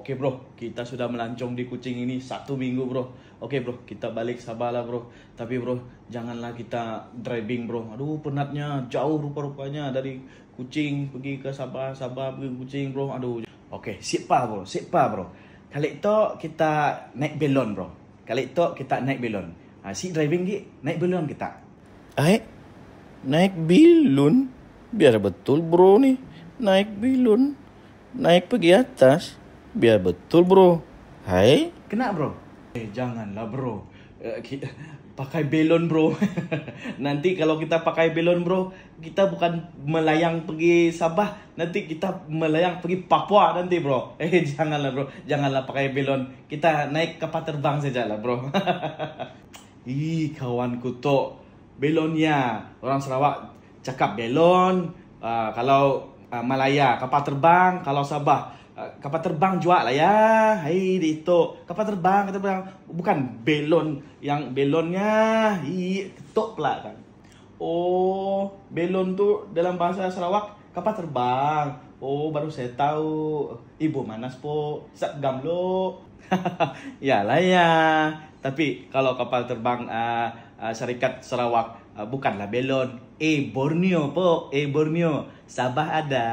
Oke bro, kita sudah melancong di Kuching ini 1 minggu bro. Oke bro, kita balik Sabah lah bro. Tapi bro, janganlah kita driving bro. Aduh penatnya, jauh rupa-rupanya dari Kuching pergi ke Sabah, Sabah pergi ke Kuching bro. Aduh. Oke, siapa bro, siapa bro. Kali itu kita naik belon bro. Kali itu kita naik belon. Si driving ki naik belon kita. Naik bilun? Biar betul bro nih. Naik bilun. Naik pergi atas. Biar betul bro. Hai. Kena bro? Janganlah bro. Pakai belon bro. Nanti kalau kita pakai belon bro, kita bukan melayang pergi Sabah, nanti kita melayang pergi Papua nanti bro. Janganlah bro. Janganlah pakai belon. Kita naik kapal terbang saja lah bro. Kawanku tuh belonnya. Orang Sarawak cakap belon. Kalau Malaya kapal terbang. Kalau Sabah kapal terbang jual lah ya. Hai itu kapal terbang, bukan belon. Yang belonnya ketuk pula kan. Oh, belon tu dalam bahasa Sarawak kapal terbang. Oh, baru saya tahu. Ibu manas po sagam lo. Yalah ya. Tapi kalau kapal terbang Syarikat Sarawak bukanlah belon. Borneo po. Borneo. Sabah ada.